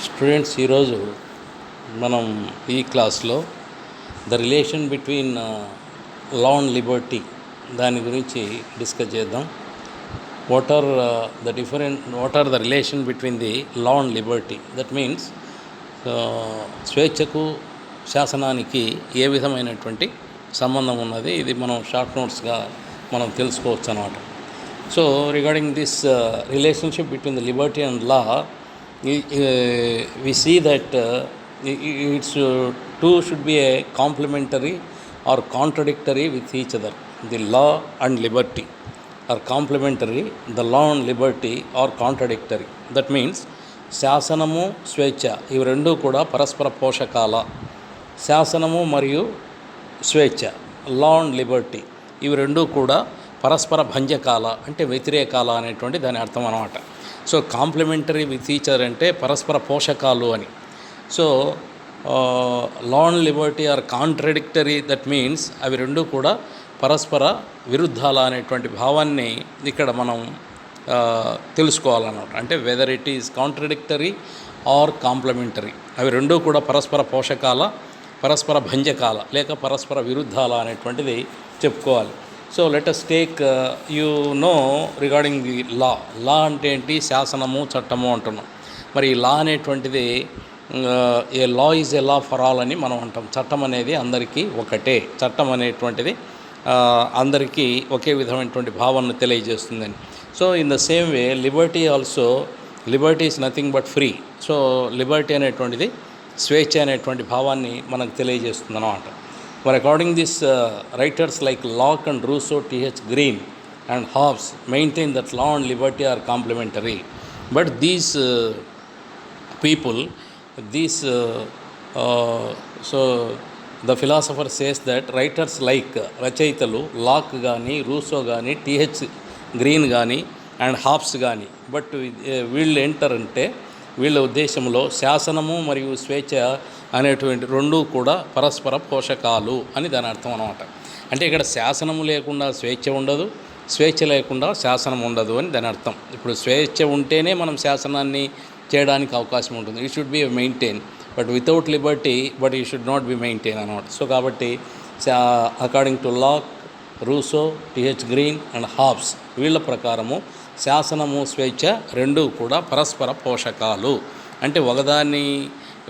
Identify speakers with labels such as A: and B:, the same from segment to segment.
A: Students ఈరోజు మనం ఈ క్లాస్లో the relation between law and liberty దాని గురించి డిస్కస్ చేద్దాం. What are the relation between the law and liberty? That means స్వేచ్ఛకు శాసనానికి ఏ విధమైనటువంటి సంబంధం ఉన్నది, ఇది మనం షార్ట్ నోట్స్గా మనం తెలుసుకోవచ్చు అన్నమాట. So regarding this relationship between the liberty and law, we see that it's two should be a complementary or contradictory with each other. The law and liberty are complementary, the law and liberty are contradictory. That means శాసనము స్వేచ్ఛ ఇవి రెండూ కూడా పరస్పర పోషకాల. శాసనము మరియు స్వేచ్ఛ, లా అండ్ లిబర్టీ, ఇవి రెండూ కూడా పరస్పర భంజకాల అంటే వ్యతిరేకాల అనేటువంటి దాని అర్థం అన్నమాట. సో కాంప్లిమెంటరీ విత్ ఈచర్ అంటే పరస్పర పోషకాలు అని. So law and liberty are contradictory, that means అవి రెండు కూడా పరస్పర విరుద్ధాల అనేటువంటి భావాన్ని ఇక్కడ మనం తెలుసుకోవాలన్నమాట. అంటే whether it is contradictory or complementary, అవి రెండూ కూడా పరస్పర పోషకాల, పరస్పర భంజకాల లేక పరస్పర విరుద్ధాల అనేటువంటిది చెప్పుకోవాలి. So let us take regarding the law. Law అంటే ఏంటి? శాసనము, చట్టము అంటున్నాం. మరి ఈ లా అనేటువంటిది a law is a law for all అని మనం అంటాం. చట్టం అనేది అందరికీ ఒకటే, చట్టం అనేటువంటిది అందరికీ ఒకే విధమైనటువంటి భావనను తెలియజేస్తుందని. So in the same way liberty also, liberty is nothing but free. So liberty అనేటువంటిది స్వేచ్ఛ అనేటువంటి భావాన్ని మనకు తెలియజేస్తుంది అన్నమాట. But according this, writers like Locke and Rousseau, T.H. Green and Hobbes maintain that law and liberty are complementary. But these people, so the philosopher says that writers like రచయితలు lock కానీ, Russo కానీ, TH green కానీ and Hobbs కానీ, but వీళ్ళు ఏంటారంటే వీళ్ళ ఉద్దేశంలో శాసనము మరియు స్వేచ్ఛ అనేటువంటి రెండూ కూడా పరస్పర పోషకాలు అని దాని అర్థం అన్నమాట. అంటే ఇక్కడ శాసనము లేకుండా స్వేచ్ఛ ఉండదు, స్వేచ్ఛ లేకుండా శాసనం ఉండదు అని దాని అర్థం. ఇప్పుడు స్వేచ్ఛ ఉంటేనే మనం శాసనాన్ని చేయడానికి అవకాశం ఉంటుంది. It should be maintain, but without liberty but ఈ షుడ్ నాట్ బి మెయింటైన్ అన్నమాట. సో కాబట్టి according to Locke, Rousseau, T H Green and Hobbes వీళ్ళ ప్రకారము శాసనము, స్వేచ్ఛ రెండూ కూడా పరస్పర పోషకాలు. అంటే ఒకదాన్ని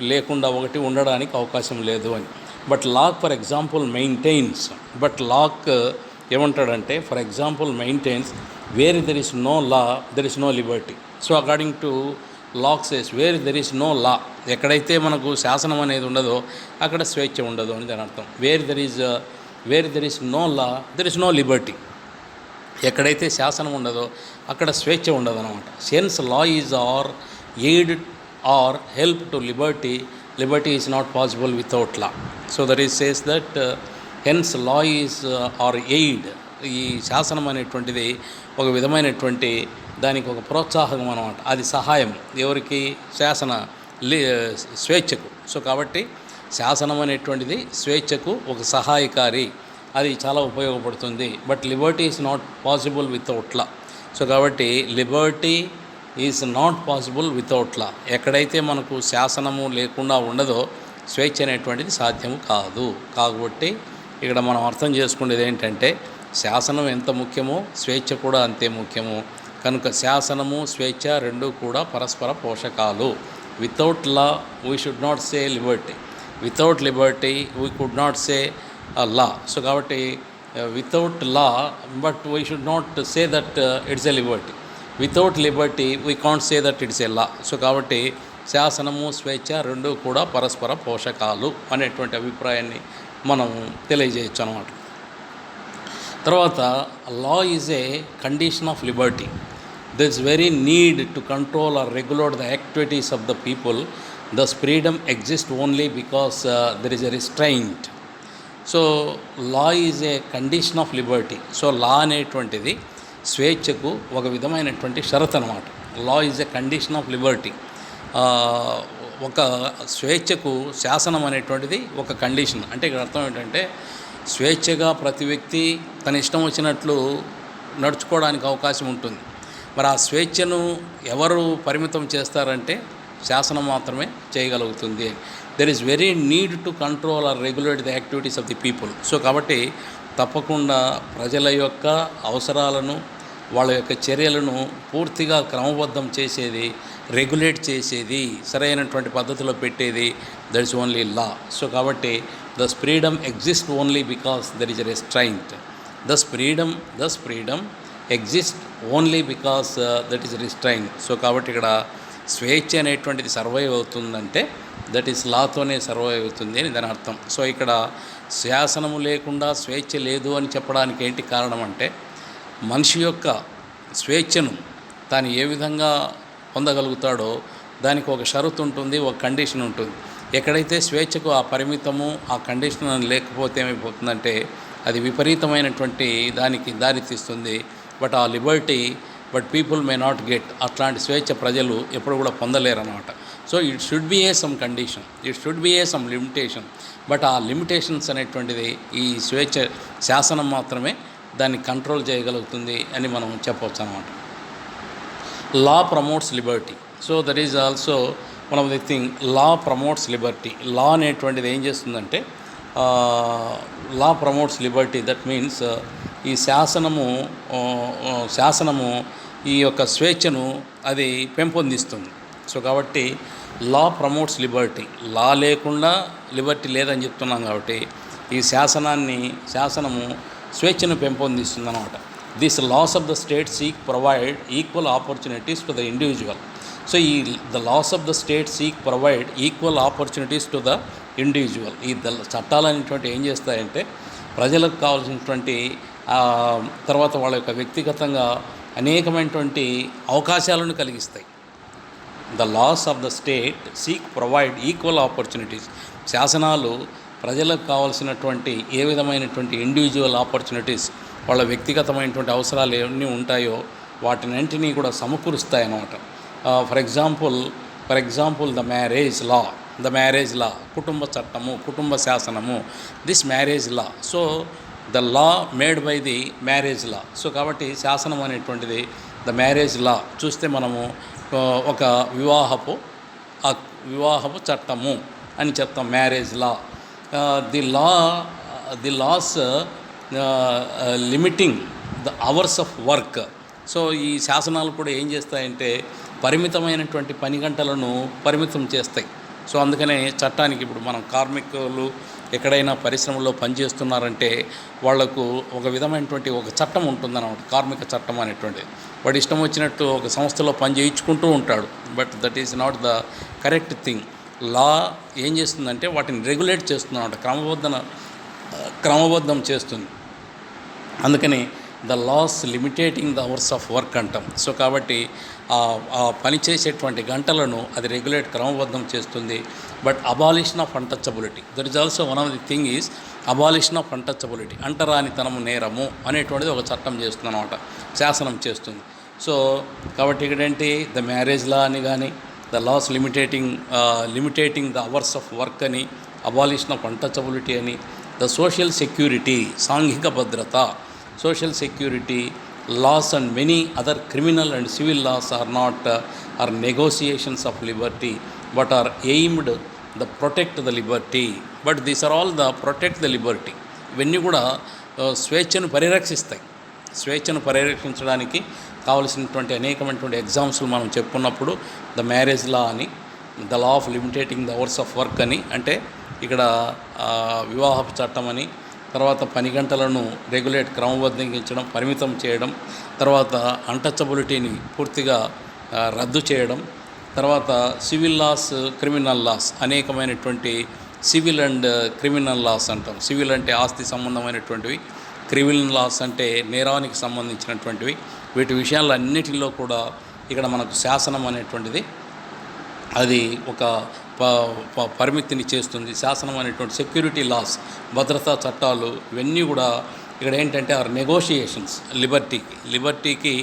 A: లేకుండా ఒకటి ఉండడానికి అవకాశం లేదు అని. But Locke for example maintains, but Locke ఏమంటాడంటే for example maintains where there is no law there is no liberty. So according to Locke says where there is no law, ఎక్కడైతే మనకు శాసనం అనేది ఉండదో అక్కడ స్వేచ్ఛ ఉండదు అని దాని అర్థం. Where there is no law there is no liberty, ఎక్కడైతే శాసనం ఉండదో అక్కడ స్వేచ్ఛ ఉండదు అనమాట. Sense law is or aid or help to liberty, liberty is not possible without law. So that is says that hence law is or aid. ఈ శాసనం అనేటువంటిది ఒక విధమైనటువంటి దానికి ఒక ప్రోత్సాహం అన్నమాట. అది సహాయం ఎవరికి? శాసన స్వేచ్ఛకు. సో కాబట్టి శాసనం అనేటువంటిది స్వేచ్ఛకు ఒక సహాయకారి, అది చాలా ఉపయోగపడుతుంది. But liberty is not possible without law. So కాబట్టి liberty is not possible without law. ఎక్కడైతే మనకు శాసనము లేకుండా ఉండదో స్వేచ్ఛ అనేటువంటిది సాధ్యము కాదు. కాబట్టి ఇక్కడ మనం అర్థం చేసుకునేది ఏంటంటే శాసనం ఎంత ముఖ్యమో స్వేచ్ఛ కూడా అంతే ముఖ్యము. కనుక శాసనము, స్వేచ్ఛ రెండూ కూడా పరస్పర పోషకాలు. Without law we should not say liberty, without liberty we could not say law. So కాబట్టి without law but we should not say that it's a liberty. Without liberty we can't say that it's a law. So కాబట్టి శాసనము, స్వేచ్ఛ రెండూ కూడా పరస్పర పోషకాలు అనేటువంటి అభిప్రాయాన్ని మనం తెలియజేయచ్చు అన్నమాట. తర్వాత law is a condition of liberty. There is very need to control or regulate the activities of the people. Thus freedom exist only because there is a restraint. So law is a condition of liberty. So law అనేటువంటిది స్వేచ్ఛకు ఒక విధమైనటువంటి షరత్ అనమాట. Law is a condition of liberty. ఒక స్వేచ్ఛకు శాసనం అనేటువంటిది ఒక కండిషన్. అంటే ఇక్కడ అర్థం ఏంటంటే స్వేచ్ఛగా ప్రతి వ్యక్తి తన ఇష్టం వచ్చినట్లు నడుచుకోవడానికి అవకాశం ఉంటుంది. మరి ఆ స్వేచ్ఛను ఎవరు పరిమితం చేస్తారంటే శాసనం మాత్రమే చేయగలుగుతుంది. There is very need to control or regulate the activities of the people. So కాబట్టి తప్పకుండా ప్రజల యొక్క అవసరాలను, వాళ్ళ యొక్క చర్యలను పూర్తిగా క్రమబద్ధం చేసేది, రెగ్యులేట్ చేసేది, సరైనటువంటి పద్ధతిలో పెట్టేది that is only law. So కాబట్టి thus freedom exist only because there is a restraint. Thus freedom exist only because that is restraint. So కాబట్టి ఇక్కడ స్వేచ్ఛ అనేటువంటిది సర్వైవ్ అవుతుందంటే దట్ ఈస్ లాతోనే సర్వైవ్ అవుతుంది అని దాని అర్థం. సో ఇక్కడ శాసనము లేకుండా స్వేచ్ఛ లేదు అని చెప్పడానికి ఏంటి కారణం అంటే, మనిషి యొక్క స్వేచ్ఛను తాను ఏ విధంగా పొందగలుగుతాడో దానికి ఒక షరతు ఉంటుంది, ఒక కండిషన్ ఉంటుంది. ఎక్కడైతే స్వేచ్ఛకు ఆ పరిమితము, ఆ కండిషన్ లేకపోతే ఏమైపోతుందంటే అది విపరీతమైనటువంటి దానికి దారితీస్తుంది. బట్ ఆ Liberty people may not get. అట్లాంటి స్వేచ్ఛ ప్రజలు ఎప్పుడు కూడా పొందలేరు అన్నమాట. So it should B A some condition, it should B A some limitation. But ఆ లిమిటేషన్స్ అనేటువంటిది ఈ స్వేచ్ఛ శాసనం మాత్రమే దాన్ని కంట్రోల్ చేయగలుగుతుంది అని మనం చెప్పవచ్చు అన్నమాట. Law promotes liberty. So that is also one of the thing. Law promotes liberty. Law అనేటువంటిది ఏం చేస్తుందంటే, law promotes liberty. That means ఈ శాసనము ఈ యొక్క స్వేచ్ఛను అది పెంపొందిస్తుంది. సో కాబట్టి లా ప్రమోట్స్ లిబర్టీ. లా లేకుండా లిబర్టీ లేదని చెప్తున్నాం కాబట్టి ఈ శాసనము స్వేచ్ఛను పెంపొందిస్తుంది అన్నమాట. This laws of the state seek provide equal opportunities to the individual. So the laws of the state seek provide equal opportunities to the individual. ఈ చట్టాలు అనేటువంటి ఏం చేస్తాయంటే ప్రజలకు కావాల్సినటువంటి తర్వాత వాళ్ళ యొక్క వ్యక్తిగతంగా అనేకమైనటువంటి అవకాశాలను కలిగిస్తాయి. The laws of the state seek provide equal opportunities. శాసనాలు ప్రజలకు కావాల్సినటువంటి ఏ విధమైనటువంటి ఇండివిజువల్ ఆపర్చునిటీస్, వాళ్ళ వ్యక్తిగతమైనటువంటి అవసరాలు ఏవన్నీ ఉంటాయో వాటినంటినీ కూడా సమకూరుస్తాయి అన్నమాట. For example the marriage law, కుటుంబ చట్టము, కుటుంబ శాసనము, this marriage law. So the law made by the marriage law. So కాబట్టి శాసనం అనేటువంటిది ద మ్యారేజ్ లా. చూస్తే మనము ఒక వివాహపు చట్టము అని చెప్తాం, marriage law. The laws limiting the hours of work. So ఈ శాసనాలు కూడా ఏం చేస్తాయంటే పరిమితమైనటువంటి పని గంటలను పరిమితం చేస్తాయి. సో అందుకనే చట్టానికి ఇప్పుడు మనం కార్మికులు ఎక్కడైనా పరిశ్రమలో పనిచేస్తున్నారంటే వాళ్లకు ఒక విధమైనటువంటి ఒక చట్టం ఉంటుందన్నమాట, కార్మిక చట్టం అనేటువంటిది. వాడు ఇష్టం వచ్చినట్టు ఒక సంస్థలో పని చేయించుకుంటూ ఉంటాడు. But that is not the correct thing. Law ఏం చేస్తుందంటే వాటిని రెగ్యులేట్ చేస్తుందన్నమాట, క్రమబద్ధం చేస్తుంది. అందుకని the laws limitating the hours of work అంటాం. సో కాబట్టి ఆ పని చేసేటువంటి గంటలను అది రెగ్యులేట్ క్రమబద్ధం చేస్తుంది. But abolition of untouchability, that is also one of the thing is abolition of untouchability. అంటరానితనము నేరము అనేటువంటిది ఒక చట్టం చేస్తుంది అన్నమాట, శాసనం చేస్తుంది. సో కాబట్టి ఇక్కడేంటి ద మ్యారేజ్ లా అని కానీ, the laws limitating the hours of work అని, అబాలిషన్ ఆఫ్ అన్టచబిలిటీ అని, ద సోషల్ సెక్యూరిటీ, సాంఘిక భద్రత, social security laws and many other criminal and civil laws are negotiations of liberty but are aimed to protect the liberty. But these are all the protect the liberty. ఇవన్నీ కూడా స్వేచ్ఛను పరిరక్షిస్తాయి. స్వేచ్ఛను పరిరక్షించడానికి కావలసినటువంటి అనేకమైనటువంటి ఎగ్జామ్స్లు మనం చెప్పుకున్నప్పుడు ద మ్యారేజ్ లా అని, the law of limitating the hours of work అని, అంటే ఇక్కడ వివాహపు చట్టం అని, తర్వాత పని గంటలను రెగ్యులేట్ క్రమబద్ధీకరించడం, పరిమితం చేయడం, తర్వాత అన్టచబిలిటీని పూర్తిగా రద్దు చేయడం, తర్వాత సివిల్ లాస్, క్రిమినల్ లాస్, అనేకమైనటువంటి సివిల్ అండ్ క్రిమినల్ లాస్ అంటాం. సివిల్ అంటే ఆస్తి సంబంధమైనటువంటివి, క్రిమినల్ లాస్ అంటే నేరానికి సంబంధించినటువంటివి. వీటి విషయాలన్నిటిలో కూడా ఇక్కడ మనకు శాసనం అనేటువంటిది అది ఒక పరిమితిని చేస్తుంది. శాసనం అనేటువంటి సెక్యూరిటీ లాస్, భద్రతా చట్టాలు, ఇవన్నీ కూడా ఇక్కడ ఏంటంటే ఆర్ నెగోషియేషన్స్ లిబర్టీకి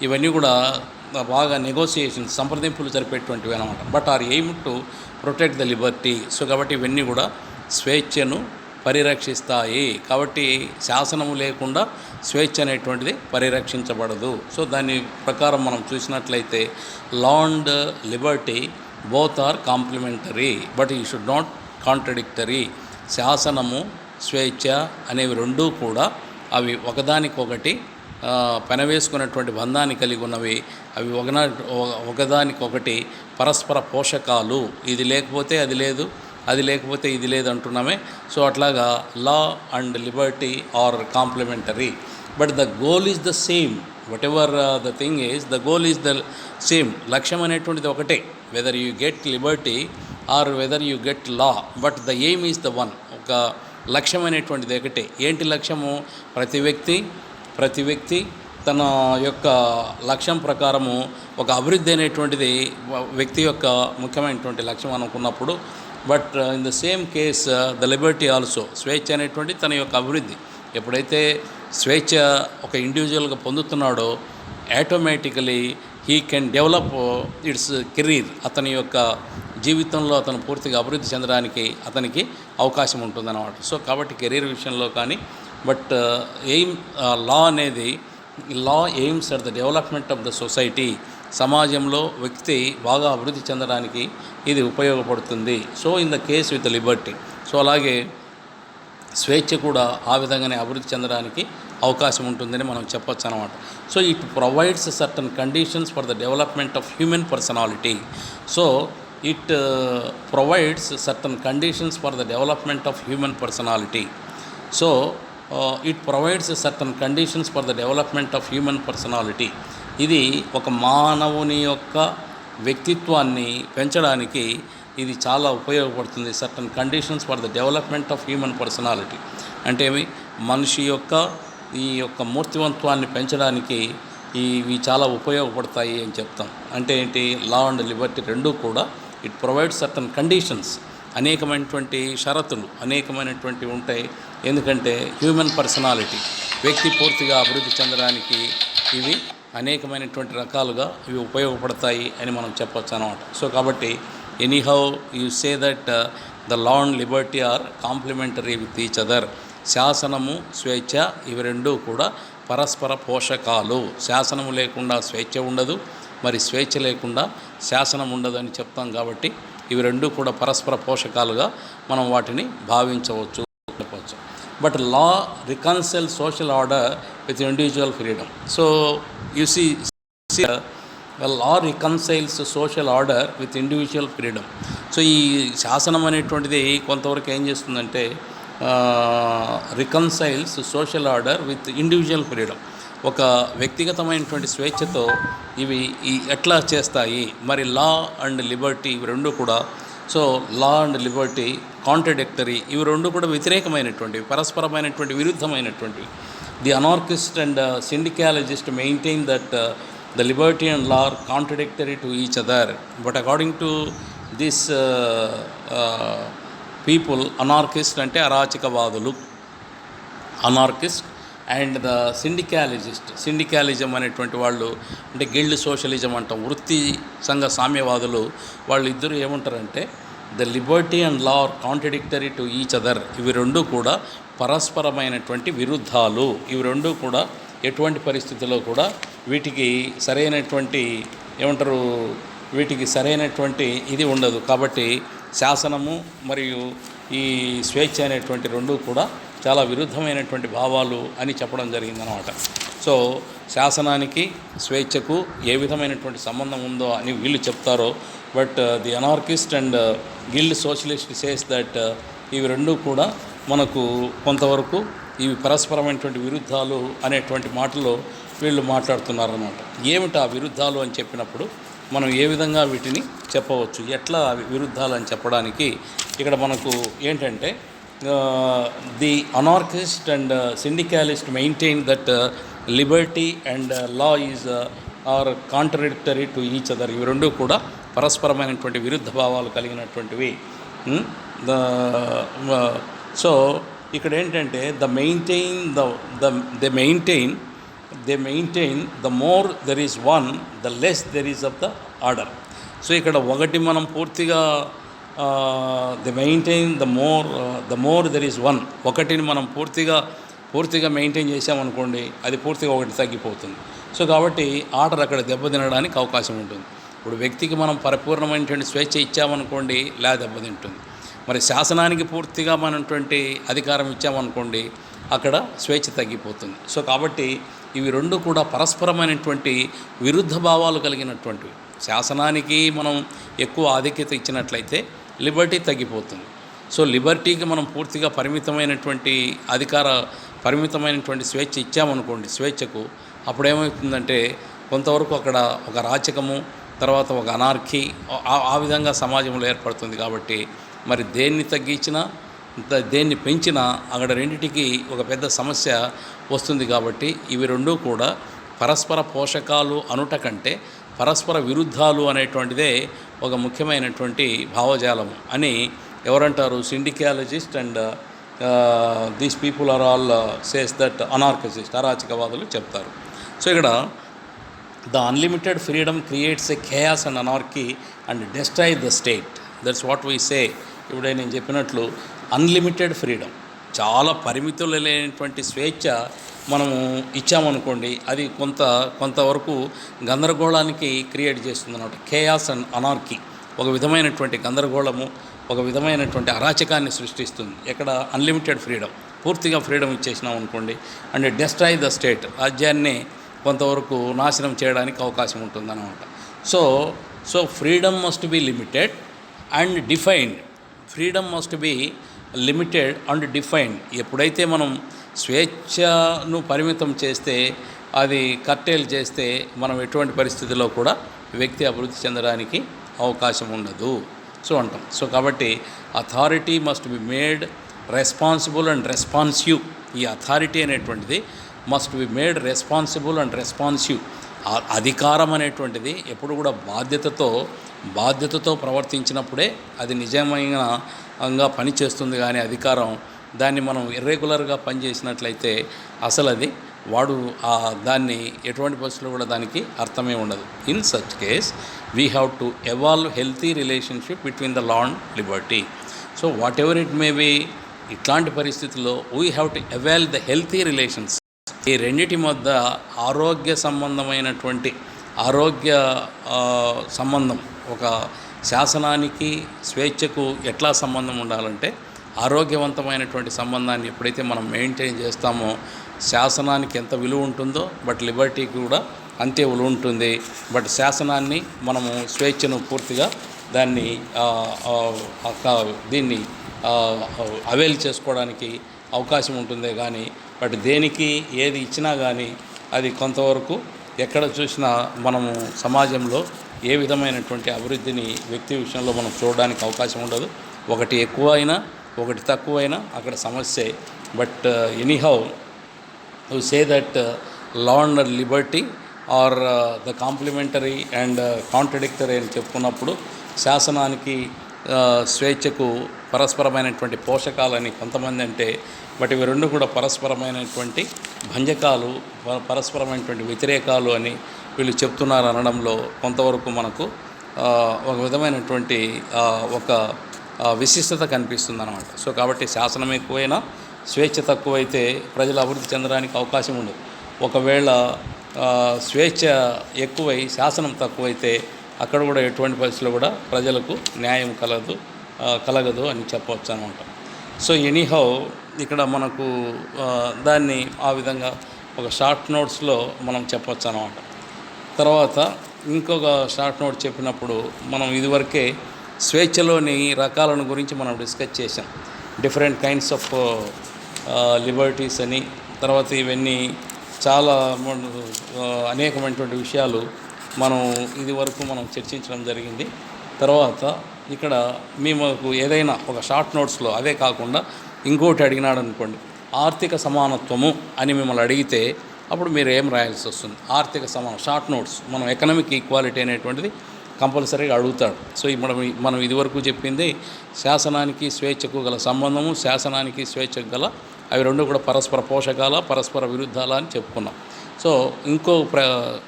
A: ఇవన్నీ కూడా బాగా నెగోషియేషన్స్, సంప్రదింపులు జరిపేటువంటివి అనమాట. But are aim to protect the liberty. So కాబట్టి ఇవన్నీ కూడా స్వేచ్ఛను పరిరక్షిస్తాయి. కాబట్టి శాసనము లేకుండా స్వేచ్ఛ అనేటువంటిది పరిరక్షించబడదు. సో దాని ప్రకారం మనం చూసినట్లయితే law and liberty both are complementary but you should not contradictory. శాసనము స్వేచ్ఛ అనేవి రెండూ కూడా అవి ఒకదానికొకటి పెనవేసుకున్నటువంటి బంధాన్ని కలిగి ఉన్నవి. అవి ఒకదానికొకటి పరస్పర పోషకాలు. ఇది లేకపోతే అది లేదు, అది లేకపోతే ఇది లేదు అంటున్నామే. సో అట్లాగా law and liberty are complementary, but the goal is the same. Whatever the thing is, the goal is the same. లక్ష్యం అనేటువంటిది ఒకటే, whether you get liberty or whether you get law, but the aim is the one. ఒక లక్ష్యం అనేటువంటిది ఒకటే. ఏంటి లక్ష్యము? ప్రతి వ్యక్తి తన యొక్క లక్ష్యం ప్రకారము ఒక అభివృద్ధి అనేటువంటిది వ్యక్తి యొక్క ముఖ్యమైనటువంటి లక్ష్యం అనుకున్నప్పుడు, but in the same case the liberty also, స్వేచ్ఛ అనేటువంటి తన యొక్క అభివృద్ధి. ఎప్పుడైతే స్వేచ్ఛ ఒక ఇండివిజువల్గా పొందుతున్నాడో automatically he can develop its career. అతని యొక్క జీవితంలో అతను పూర్తిగా అభివృద్ధి చెందడానికి అతనికి అవకాశం ఉంటుందన్నమాట. సో కాబట్టి కెరీర్ విషయంలో కానీ, బట్ ఎయిమ్ లా అనేది, law aims at the development of the society. సమాజంలో వ్యక్తి బాగా అభివృద్ధి చెందడానికి ఇది ఉపయోగపడుతుంది. So in the case with liberty, సో అలాగే స్వేచ్ఛ కూడా ఆ విధంగానే అభివృద్ధి చెందడానికి అవకాశం ఉంటుందని మనం చెప్పొచ్చు అనమాట. So it provides certain conditions for the development of human personality. So it provides certain conditions for the development of human personality. So it provides certain conditions for the development of human personality. ఇది ఒక మానవుని యొక్క వ్యక్తిత్వాన్ని పెంచడానికి ఇది చాలా ఉపయోగపడుతుంది. Certain conditions for the development of human personality అంటే మనిషి యొక్క ఈ యొక్క మూర్తివంత్వాన్ని పెంచడానికి ఇవి చాలా ఉపయోగపడతాయి అని చెప్తాం. అంటే ఏంటి? లా అండ్ లిబర్టీ రెండూ కూడా ఇట్ ప్రొవైడ్స్ సర్టన్ కండిషన్స్, అనేకమైనటువంటి షరతులు అనేకమైనటువంటి ఉంటాయి. ఎందుకంటే హ్యూమన్ పర్సనాలిటీ, వ్యక్తి పూర్తిగా అభివృద్ధి చెందడానికి ఇవి అనేకమైనటువంటి రకాలుగా ఇవి ఉపయోగపడతాయి అని మనం చెప్పొచ్చు అన్నమాట. సో కాబట్టి anyhow you say that the law and liberty are complementary with each other. శాసనము స్వేచ్ఛ ఇవి రెండూ కూడా పరస్పర పోషకాలు. శాసనము లేకుండా స్వేచ్ఛ ఉండదు, మరి స్వేచ్ఛ లేకుండా శాసనం ఉండదు అని చెప్తాం. కాబట్టి ఇవి రెండూ కూడా పరస్పర పోషకాలుగా మనం వాటిని భావించవచ్చు, చెప్పవచ్చు. But law reconcile social order with individual freedom. So you see law reconciles social order with individual freedom. So ఈ శాసనం అనేటువంటిది కొంతవరకు ఏం చేస్తుందంటే reconciles social order with individual freedom. ఒక వ్యక్తిగతమైనటువంటి స్వేచ్ఛతో ఇవి ఎట్లా చేస్తాయి? మరి లా అండ్ లిబర్టీ ఇవి రెండు కూడా, so law and liberty contradictory, ఇవి రెండు కూడా వ్యతిరేకమైనటువంటివి, పరస్పరమైనటువంటి విరుద్ధమైనటువంటివి. The anarchist and syndicalist maintain that the liberty and law are contradictory to each other, but according to this people, anarchist ante arachikavadulu, anarchist and the syndicalism అనేటువంటి వాళ్ళు అంటే guild socialism అంటాం, వృత్తి సంఘ సామ్యవాదులు, వాళ్ళు ఇద్దరు ఏమంటారంటే the liberty and law are contradictory to each other. ఇవి రెండు కూడా పరస్పరమైనటువంటి విరుద్ధాలు. ఇవి రెండు కూడా ఎటువంటి పరిస్థితుల్లో కూడా వీటికి సరైనటువంటి వీటికి సరైనటువంటి ఇది ఉండదు. కాబట్టి శాసనము మరియు ఈ స్వేచ్ఛ అనేటువంటి రెండు కూడా చాలా విరుద్ధమైనటువంటి భావాలు అని చెప్పడం జరిగిందనమాట. సో శాసనానికి స్వేచ్ఛకు ఏ విధమైనటువంటి సంబంధం ఉందో అని వీళ్ళు చెప్తారో, but the anarchist and guild socialist says that ఇవి రెండు కూడా మనకు కొంతవరకు ఇవి పరస్పరమైనటువంటి విరుద్ధాలు అనేటువంటి మాటలో వీళ్ళు మాట్లాడుతున్నారన్నమాట. ఏమిటి ఆ విరుద్ధాలు అని చెప్పినప్పుడు మనం ఏ విధంగా వీటిని చెప్పవచ్చు, ఎట్లా విరుద్ధాలు అని చెప్పడానికి ఇక్కడ మనకు ఏంటంటే the anarchist and syndicalist maintain that liberty and law is are contradictory to each other. ఇవి రెండు కూడా పరస్పరమైనటువంటి విరుద్ధ భావాలు కలిగినటువంటివి. సో ఇక్కడ ఏంటంటే they maintain the more there is one the less there is of the order. So ఇక్కడ ఒకటి మనం పూర్తిగా they maintain the more there is one, ఒకటిని మనం పూర్తిగా మెయింటైన్ చేసామనుకోండి, అది పూర్తిగా ఒకటి తగ్గిపోతుంది. సో కాబట్టి ఆర్డర్ అక్కడ దెబ్బతినడానికి అవకాశం ఉంటుంది. ఇప్పుడు వ్యక్తికి మనం పరిపూర్ణమైనటువంటి స్వేచ్ఛ ఇచ్చామనుకోండి లేదా దెబ్బతింటుంది. మరి శాసనానికి పూర్తిగా మనటువంటి అధికారం ఇచ్చామనుకోండి అక్కడ స్వేచ్ఛ తగ్గిపోతుంది. సో కాబట్టి ఇవి రెండు కూడా పరస్పరమైనటువంటి విరుద్ధ భావాలు కలిగినటువంటివి. శాసనానికి మనం ఎక్కువ ఆధిక్యత ఇచ్చినట్లయితే లిబర్టీ తగ్గిపోతుంది. సో లిబర్టీకి మనం పూర్తిగా పరిమితమైనటువంటి స్వేచ్ఛ ఇచ్చామనుకోండి స్వేచ్ఛకు, అప్పుడేమవుతుందంటే కొంతవరకు అక్కడ ఒక రాచకము, తర్వాత ఒక అనార్కీ ఆ విధంగా సమాజంలో ఏర్పడుతుంది. కాబట్టి మరి దేన్ని తగ్గించినా దేన్ని పెంచినా అక్కడ రెండిటికి ఒక పెద్ద సమస్య వస్తుంది. కాబట్టి ఇవి రెండూ కూడా పరస్పర పోషకాలు అనుట కంటే పరస్పర విరుద్ధాలు అనేటువంటిదే ఒక ముఖ్యమైనటువంటి భావజాలము అని ఎవరంటారు? Syndicalist and these people are all says that anarchist, అరాచకవాదులు చెప్తారు. సో ఇక్కడ the unlimited freedom creates a chaos and anarchy and destroy the state. That's what we say. ఇప్పుడే నేను చెప్పినట్లు అన్లిమిటెడ్ ఫ్రీడమ్, చాలా పరిమితులు లేనటువంటి స్వేచ్ఛ మనము ఇచ్చామనుకోండి అది కొంతవరకు గందరగోళానికి క్రియేట్ చేస్తుంది అన్నమాట. ఖేయాస్ అండ్ అనార్కీ, ఒక విధమైనటువంటి గందరగోళము, ఒక విధమైనటువంటి అరాచకాన్ని సృష్టిస్తుంది. ఎక్కడ అన్లిమిటెడ్ ఫ్రీడమ్, పూర్తిగా ఫ్రీడమ్ ఇచ్చేసినాం అనుకోండి అండ్ డెస్ట్రాయ్ ద స్టేట్, రాజ్యాన్ని కొంతవరకు నాశనం చేయడానికి అవకాశం ఉంటుందన్నమాట. So freedom must be limited and defined. Freedom must be limited and defined. ఎప్పుడైతే మనం స్వేచ్ఛను పరిమితం చేస్తే, అది కట్టేలు చేస్తే మనం ఎటువంటి పరిస్థితుల్లో కూడా వ్యక్తి అభివృద్ధి చెందడానికి అవకాశం ఉండదు. సో అంటాం. సో కాబట్టి authority must be made responsible and responsive. ఈ అథారిటీ అనేటువంటిది must be made responsible and responsive. అధికారం అనేటువంటిది ఎప్పుడు కూడా బాధ్యతతో ప్రవర్తించినప్పుడే అది నిజంగా పనిచేస్తుంది. కానీ అధికారం దాన్ని మనం ఇర్రెగ్యులర్గా పనిచేసినట్లయితే అసలు అది దాన్ని ఎటువంటి పరిస్థితుల్లో కూడా దానికి అర్థమే ఉండదు. In such case we have to evolve healthy relationship between the law and liberty. So whatever it may be, ఇట్లాంటి పరిస్థితుల్లో we have to evolve the healthy relations. ఈ రెండిటి మధ్య ఆరోగ్య సంబంధం, ఒక శాసనానికి స్వేచ్ఛకు ఎట్లా సంబంధం ఉండాలంటే ఆరోగ్యవంతమైనటువంటి సంబంధాన్ని ఎప్పుడైతే మనం మెయింటైన్ చేస్తామో శాసనానికి ఎంత విలువ ఉంటుందో బట్ లిబర్టీకి కూడా అంతే విలువ ఉంటుంది. బట్ శాసనాన్ని మనము స్వేచ్ఛను పూర్తిగా దీన్ని అవైల్ చేసుకోవడానికి అవకాశం ఉంటుందే కానీ బట్ దేనికి ఏది ఇచ్చినా కానీ అది కొంతవరకు ఎక్కడ చూసినా మనము సమాజంలో ఏ విధమైనటువంటి అభివృద్ధిని వ్యక్తి విషయంలో మనం చూడడానికి అవకాశం ఉండదు. ఒకటి ఎక్కువ అయినా ఒకటి తక్కువైనా అక్కడ సమస్యే. But anyhow to say that law and liberty are the complementary and contradictory అని చెప్పుకున్నప్పుడు శాసనానికి స్వేచ్ఛకు పరస్పరమైనటువంటి పోషకాలని కొంతమంది అంటే, బట్ ఇవి రెండు కూడా పరస్పరమైనటువంటి భంజకాలు, పరస్పరమైనటువంటి వ్యతిరేకాలు అని వీళ్ళు చెప్తున్నారు అనడంలో కొంతవరకు మనకు ఒక విధమైనటువంటి ఒక విశిష్టత కనిపిస్తుంది అన్నమాట. సో కాబట్టి శాసనం ఎక్కువైనా స్వేచ్ఛ తక్కువైతే ప్రజలు అభివృద్ధి చెందడానికి అవకాశం ఉండదు. ఒకవేళ స్వేచ్ఛ ఎక్కువై శాసనం తక్కువైతే అక్కడ కూడా ఎటువంటి పరిస్థితుల్లో కూడా ప్రజలకు న్యాయం కలగదు అని చెప్పవచ్చు అనమాట. సో ఎనీహౌ ఇక్కడ మనకు దాన్ని ఆ విధంగా ఒక షార్ట్ నోట్స్లో మనం చెప్పవచ్చు అనమాట. తర్వాత ఇంకొక షార్ట్ నోట్ చెప్పినప్పుడు మనం ఇదివరకే స్వేచ్ఛలోని రకాలను గురించి మనం డిస్కస్ చేసాం. డిఫరెంట్ కైండ్స్ ఆఫ్ లిబర్టీస్ అని, తర్వాత ఇవన్నీ చాలా అనేకమైనటువంటి విషయాలు మనం మనం చర్చించడం జరిగింది. తర్వాత ఇక్కడ మీకు ఏదైనా ఒక షార్ట్ నోట్స్లో అదే కాకుండా ఇంకోటి అడిగినాడు అనుకోండి, ఆర్థిక సమానత్వము అని మిమ్మల్ని అడిగితే అప్పుడు మీరు ఏం రాయాల్సి వస్తుంది? ఆర్థిక షార్ట్ నోట్స్ మనం ఎకనామిక్ ఈక్వాలిటీ అనేటువంటిది కంపల్సరీగా అడుగుతాడు. సో మనం ఇదివరకు చెప్పింది శాసనానికి స్వేచ్ఛకు గల సంబంధము, శాసనానికి స్వేచ్ఛకు గల అవి రెండు కూడా పరస్పర పోషకాల, పరస్పర విరుద్ధాల అని చెప్పుకున్నాం. సో ఇంకో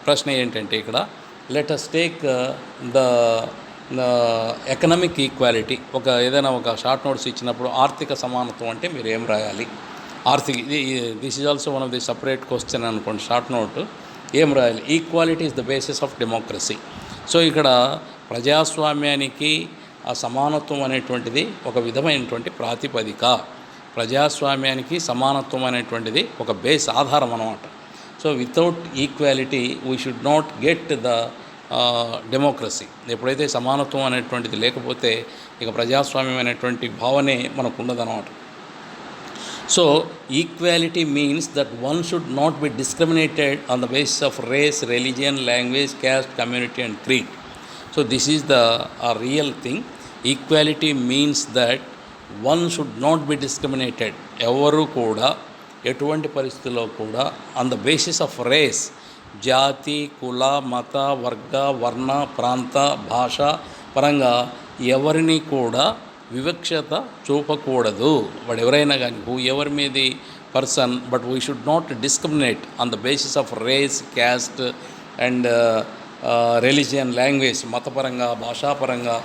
A: ప్రశ్న ఏంటంటే ఇక్కడ let us take the economic equality. ఏదైనా ఒక షార్ట్ నోట్స్ ఇచ్చినప్పుడు ఆర్థిక సమానత్వం అంటే మీరు ఏం రాయాలి? This is also one of the separate question అనుకోండి. షార్ట్ నోట్ ఏం రాయాలి? Equality is the basis of democracy. So ఇక్కడ ప్రజాస్వామ్యానికి ఆ సమానత్వం అనేటువంటిది ఒక విధమైనటువంటి ప్రాతిపదిక. ప్రజాస్వామ్యానికి సమానత్వం అనేటువంటిది ఒక బేస్ ఆధారం అన్నమాట. So without equality we should not get the democracy. ఎప్పుడైతే సమానత్వం అనేటువంటిది లేకపోతే ఇక ప్రజాస్వామ్యం అనేటువంటి భావనే మనకు ఉండదన్నమాట. So equality means that one should not be discriminated on the basis of race, religion, language, caste, community and creed. So this is the real thing. Equality means that one should not be discriminated. ఎవరు కూడా ఎటువంటి పరిస్థితుల్లో కూడా on the basis of race, జాతి, కుల, మత, వర్గ, వర్ణ, ప్రాంత, భాష పరంగా ఎవరిని కూడా వివక్షత చూపకూడదు. వాడు ఎవరైనా కానీ, whoever may the person, but we should not discriminate on the basis of race, caste and religion, language, మతపరంగా, భాషాపరంగా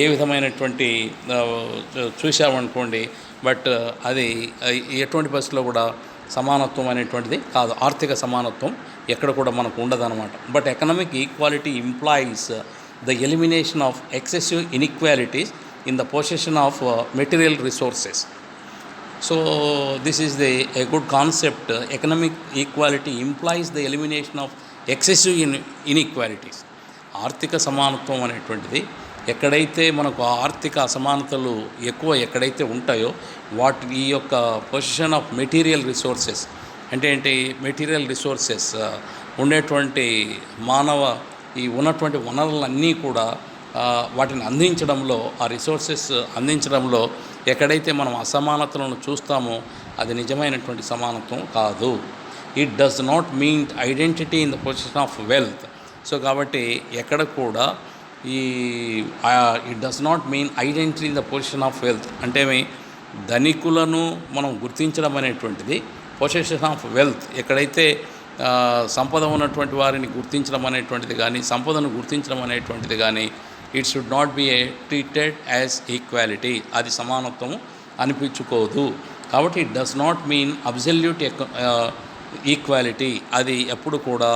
A: ఏ విధమైనటువంటి చూసామనుకోండి. బట్ అది ఎటువంటి పరిస్థితుల్లో కూడా సమానత్వం అనేటువంటిది కాదు. ఆర్థిక సమానత్వం ఎక్కడ కూడా మనకు ఉండదన్నమాట. But economic equality implies the elimination of excessive inequalities in the possession of material resources. So this is a good concept. Economic equality implies the elimination of excessive inequalities. ఆర్థిక సమానత్వం అనేటువంటిది ఎక్కడైతే మనకు ఆర్థిక అసమానతలు ఎక్కువ ఎక్కడైతే ఉంటాయో ఈ యొక్క పొజిషన్ ఆఫ్ మెటీరియల్ రిసోర్సెస్ అంటే ఏంటి? మెటీరియల్ రిసోర్సెస్ ఉండేటువంటి మానవ ఈ ఉన్నటువంటి వనరులన్నీ కూడా వాటిని అందించడంలో, ఆ రిసోర్సెస్ అందించడంలో ఎక్కడైతే మనం అసమానతలను చూస్తామో అది నిజమైనటువంటి సమానత్వం కాదు. It does not mean identity in the position of wealth. So కాబట్టి ఎక్కడ కూడా it does not mean identity in the position of wealth అంటే ధనికులను మనం గుర్తించడం అనేటువంటిది పొజిషన్ ఆఫ్ వెల్త్. ఎక్కడైతే సంపద ఉన్నటువంటి వారిని గుర్తించడం అనేటువంటిది కానీ, సంపదను గుర్తించడం అనేటువంటిది కానీ, it should not be treated as equality. అది సమానత్వము అనిపించుకోదు. కాబట్టి it does not mean absolute equality. అది ఎప్పుడు కూడా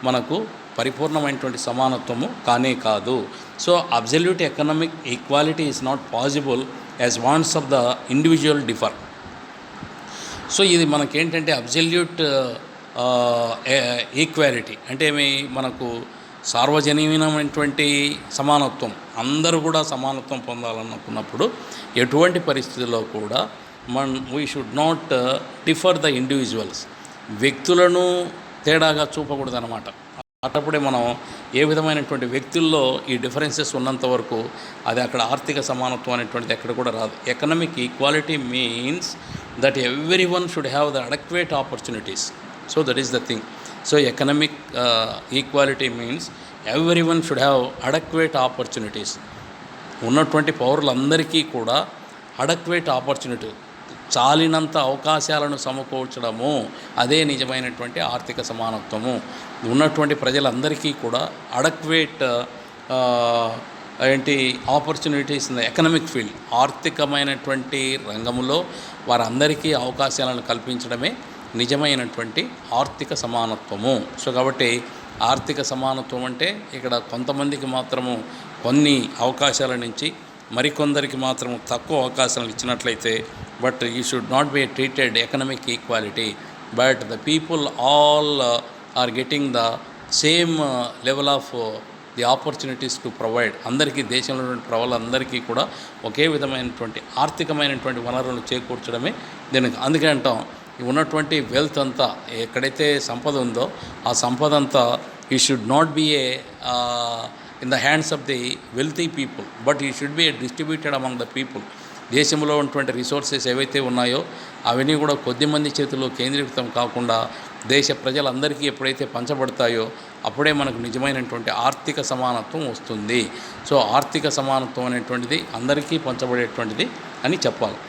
A: మనకు పరిపూర్ణమైనటువంటి సమానత్వము కానే కాదు. So absolute economic equality is not possible as wants of the individual differ. So ఇది మనకేంటంటే అబ్సల్యూట్ ఈక్వాలిటీ అంటే మనకు సార్వజనీనమైనటువంటి సమానత్వం, అందరూ కూడా సమానత్వం పొందాలనుకున్నప్పుడు ఎటువంటి పరిస్థితుల్లో కూడా we should not differ the individuals. వ్యక్తులను తేడాగా చూపకూడదు అనమాట. అటప్పుడే మనం ఏ విధమైనటువంటి వ్యక్తుల్లో ఈ డిఫరెన్సెస్ ఉన్నంత వరకు అది అక్కడ ఆర్థిక సమానత్వం అనేటువంటిది ఎక్కడ కూడా రాదు. Economic equality means that every one should have the adequate opportunities. So that is the thing. So economic equality means every one should have adequate opportunities. ఉన్నటువంటి పౌరులందరికీ కూడా అడక్వేట్ ఆపర్చునిటీ, చాలినంత అవకాశాలను సమకూర్చడము, అదే నిజమైనటువంటి ఆర్థిక సమానత్వము. ఉన్నటువంటి ప్రజలందరికీ కూడా adequate opportunities in the economic field, ఆర్థికమైనటువంటి రంగంలో వారందరికీ అవకాశాలను కల్పించడమే నిజమైనటువంటి ఆర్థిక సమానత్వము. సో కాబట్టి ఆర్థిక సమానత్వం అంటే ఇక్కడ కొంతమందికి మాత్రము కొన్ని అవకాశాల నుంచి మరికొందరికి మాత్రము తక్కువ అవకాశాలను ఇచ్చినట్లయితే, but you should not be treated economic equality, but the people all are getting the same level of the opportunities to provide. అందరికీ, దేశంలో ఉన్నటువంటి ప్రజలందరికీ కూడా ఒకే విధమైనటువంటి ఆర్థికమైనటువంటి వనరులను చేకూర్చడమే దీనికి. అందుకే అంటాం, ఉన్నటువంటి వెల్త్ అంతా ఎక్కడైతే సంపద ఉందో ఆ సంపద అంతా ఈ should not be in the hands of the wealthy people, but ఈ should be distributed among the people. దేశంలో ఉన్నటువంటి రిసోర్సెస్ ఏవైతే ఉన్నాయో అవన్నీ కూడా కొద్దిమంది చేతుల్లో కేంద్రీకృతం కాకుండా దేశ ప్రజలందరికీ ఎప్పుడైతే పంచబడతాయో అప్పుడే మనకు నిజమైనటువంటి ఆర్థిక సమానత్వం వస్తుంది. సో ఆర్థిక సమానత్వం అనేటువంటిది అందరికీ పంచబడేటువంటిది అని చెప్పాలి.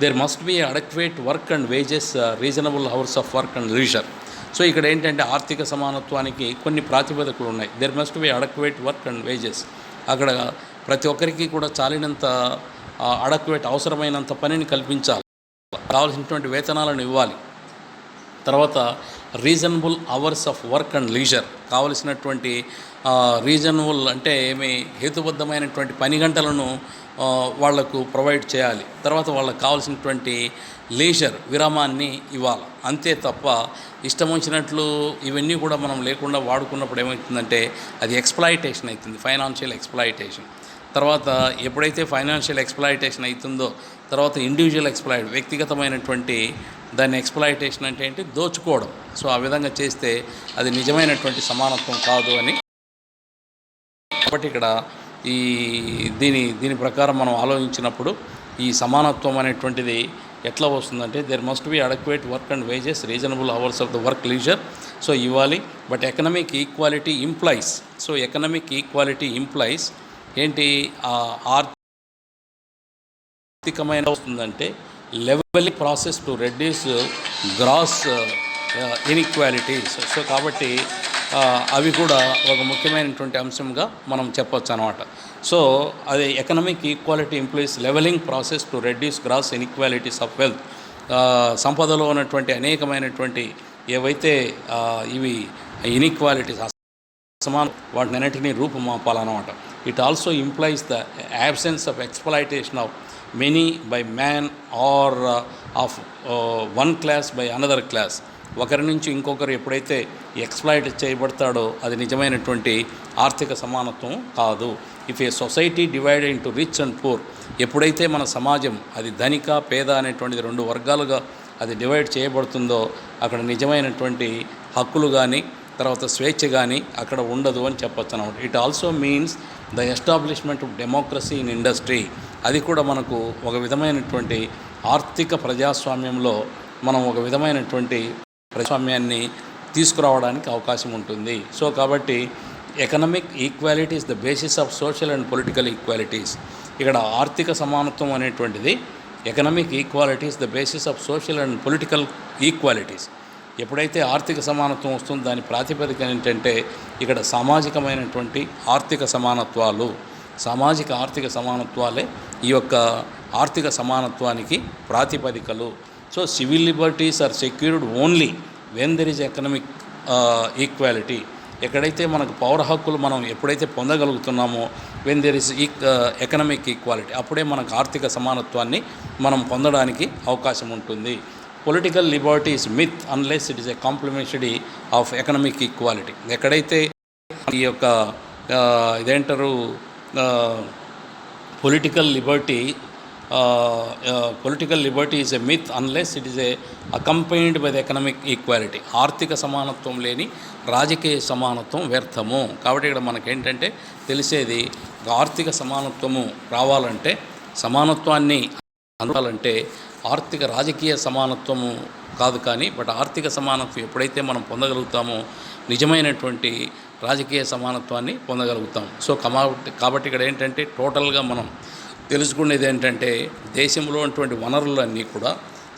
A: There must be adequate work and wages, reasonable hours of work and leisure. So ఇక్కడ ఏంటంటే ఆర్థిక సమానత్వానికి కొన్ని ప్రాతిపదికలు ఉన్నాయి. There must be adequate work and wages. అక్కడ ప్రతి ఒక్కరికి కూడా చాలినంత అడక్వేట్ అవసరమైనంత పనిని కల్పించాలి, కావాల్సినటువంటి వేతనాలను ఇవ్వాలి. తర్వాత reasonable hours of work and leisure, కావలసినటువంటి రీజనబుల్ అంటే ఏమి హేతుబద్ధమైనటువంటి పని గంటలను వాళ్లకు ప్రొవైడ్ చేయాలి. తర్వాత వాళ్ళకు కావాల్సినటువంటి లీజర్ విరామాన్ని ఇవ్వాలి. అంతే తప్ప ఇష్టం వచ్చినట్లు ఇవన్నీ కూడా మనం లేకుండా వాడుకున్నప్పుడు ఏమవుతుందంటే అది ఎక్స్‌ప్లాయిటేషన్ అవుతుంది, ఫైనాన్షియల్ ఎక్స్‌ప్లాయిటేషన్. తర్వాత ఎప్పుడైతే ఫైనాన్షియల్ ఎక్స్‌ప్లాయిటేషన్ అవుతుందో తర్వాత ఇండివిజువల్ వ్యక్తిగతమైనటువంటి దాన్ని ఎక్స్‌ప్లాయిటేషన్ అంటే ఏంటి, దోచుకోవడం. సో ఆ విధంగా చేస్తే అది నిజమైనటువంటి సమానత్వం కాదు అని. కాబట్టి ఇక్కడ దీని ప్రకారం మనం ఆలోచించినప్పుడు ఈ సమానత్వం అనేటువంటిది ఎట్లా వస్తుందంటే there must be adequate work and wages, reasonable hours of the work leisure, so ఇవ్వాలి. But economic equality implies, so economic equality implies ఏంటి, ఆర్థికమైన వస్తుందంటే levelling process to reduce gross inequalities. So కాబట్టి అవి కూడా ఒక ముఖ్యమైనటువంటి అంశంగా మనం చెప్పొచ్చు అన్నమాట. సో అది economic equality implies levelling process to reduce gross inequalities of wealth. సంపదలో ఉన్నటువంటి అనేకమైనటువంటి ఏవైతే ఇవి ఇన్ఈక్వాలిటీస్ అసమానం వాటిని అన్నిటినీ రూపుమాపాలన్నమాట. It also implies the absence of exploitation of many by man or of one class by another class. ఒకరి నుంచి ఇంకొకరు ఎప్పుడైతే ఎక్స్‌ప్లాయిట్ చేయబడతాడో అది నిజమైనటువంటి ఆర్థిక సమానత్వం కాదు. If A society divided into rich and poor, ఎప్పుడైతే మన సమాజం అది ధనిక పేద అనేటువంటిది 2 వర్గాలుగా అది డివైడ్ చేయబడుతుందో అక్కడ నిజమైనటువంటి హక్కులు కానీ తర్వాత స్వేచ్ఛ కానీ అక్కడ ఉండదు అని చెప్పొచ్చు అన్నమాట. It also means the establishment of democracy in industry. అది కూడా మనకు ఒక విధమైనటువంటి ఆర్థిక ప్రజాస్వామ్యంలో మనం ఒక విధమైనటువంటి ప్రజాస్వామ్యాన్ని తీసుకురావడానికి అవకాశం ఉంటుంది. సో కాబట్టి economic equality is the basis of social and political equalities. ఇక్కడ ఆర్థిక సమానత్వం అనేటువంటిది economic equality is the basis of social and political equalities. ఎప్పుడైతే ఆర్థిక సమానత్వం వస్తుందో దాని ప్రాతిపదిక ఏంటంటే ఇక్కడ సామాజికమైనటువంటి ఆర్థిక సమానత్వాలు, సామాజిక ఆర్థిక సమానత్వాలే ఈ యొక్క ఆర్థిక సమానత్వానికి ప్రాతిపదికలు. So civil liberties are secured only when there is economic equality. ఎక్కడైతే మనకు పౌర హక్కులు మనం ఎప్పుడైతే పొందగలుగుతున్నామో when there is economic equality, అప్పుడే మనకు ఆర్థిక సమానత్వాన్ని మనం పొందడానికి అవకాశం ఉంటుంది. Political liberty is myth unless it is a complementary of economic equality. ఎక్కడైతే ఈ యొక్క ఇదేంటారు political liberty is a myth unless it is a accompanied by the economic equality. ఆర్థిక సమానత్వం లేని రాజకీయ సమానత్వం వ్యర్థము. కాబట్టి ఇక్కడ మనకేంటంటే తెలిసేది ఆర్థిక సమానత్వము రావాలంటే, సమానత్వాన్ని అందాలంటే ఆర్థిక రాజకీయ సమానత్వము కాదు కానీ బట్ ఆర్థిక సమానత్వం ఎప్పుడైతే మనం పొందగలుగుతామో నిజమైనటువంటి రాజకీయ సమానత్వాన్ని పొందగలుగుతాం. సో కాబట్టి ఇక్కడ ఏంటంటే టోటల్గా మనం తెలుసుకునేది ఏంటంటే దేశంలో ఉన్నటువంటి వనరులన్నీ కూడా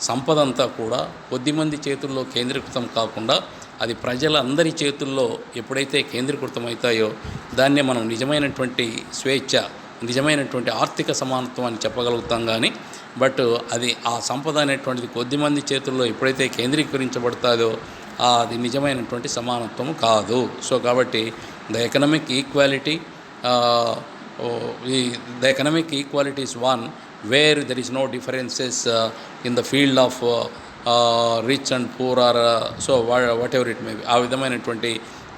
A: సంపద అంతా కూడా కొద్దిమంది చేతుల్లో కేంద్రీకృతం కాకుండా అది ప్రజలందరి చేతుల్లో ఎప్పుడైతే కేంద్రీకృతం అవుతాయో దాన్నే మనం నిజమైనటువంటి స్వేచ్ఛ, నిజమైనటువంటి ఆర్థిక సమానత్వం అని చెప్పగలుగుతాం. కానీ బట్ అది ఆ సంపద అనేటువంటిది కొద్దిమంది చేతుల్లో ఎప్పుడైతే కేంద్రీకరించబడతాదో అది నిజమైనటువంటి సమానత్వం కాదు. సో కాబట్టి the economic equality is one where there is no differences in the field of rich and poor or so whatever it may be. ఆ విధమైనటువంటి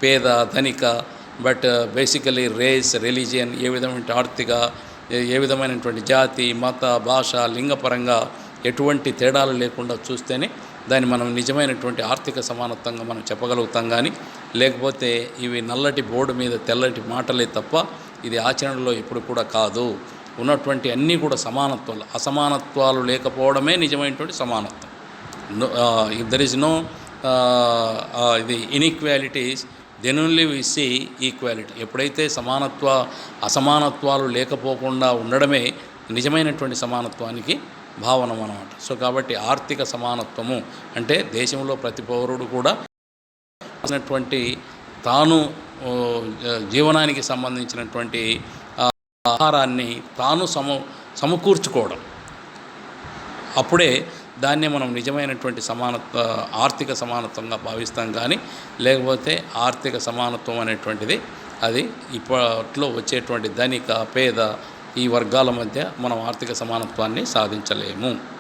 A: పేద ధనిక బట్ బేసికలీ రేస్ రిలీజియన్ ఏ విధమైనటువంటి జాతి మత భాష లింగపరంగా ఎటువంటి తేడాలు లేకుండా చూస్తేనే దాన్ని మనం నిజమైనటువంటి ఆర్థిక సమానత్వంగా మనం చెప్పగలుగుతాం. కానీ లేకపోతే ఇవి నల్లటి బోర్డు మీద తెల్లటి మాటలే తప్ప ఇది ఆచరణలో ఎప్పుడు కూడా కాదు. ఉన్నటువంటి అన్నీ కూడా సమానత్వాలు, అసమానత్వాలు లేకపోవడమే నిజమైనటువంటి సమానత్వం. ఇఫ్ దెర్ ఇస్ నో ఇది inequalities then only we see equality. ఎప్పుడైతే అసమానత్వాలు లేకపోకుండా ఉండడమే నిజమైనటువంటి సమానత్వానికి భావనం అన్నమాట. సో కాబట్టి ఆర్థిక సమానత్వము అంటే దేశంలో ప్రతి పౌరుడు కూడా తాను జీవనానికి సంబంధించినటువంటి ఆహారాన్ని తాను సమకూర్చుకోవడం, అప్పుడే దాన్నే మనం నిజమైనటువంటి ఆర్థిక సమానత్వంగా భావిస్తాం. కానీ లేకపోతే ఆర్థిక సమానత్వం అనేటువంటిది అది ఇప్పట్లో వచ్చేటువంటి ధనిక పేద ఈ వర్గాల మధ్య మనం ఆర్థిక సమానత్వాన్ని సాధించలేము.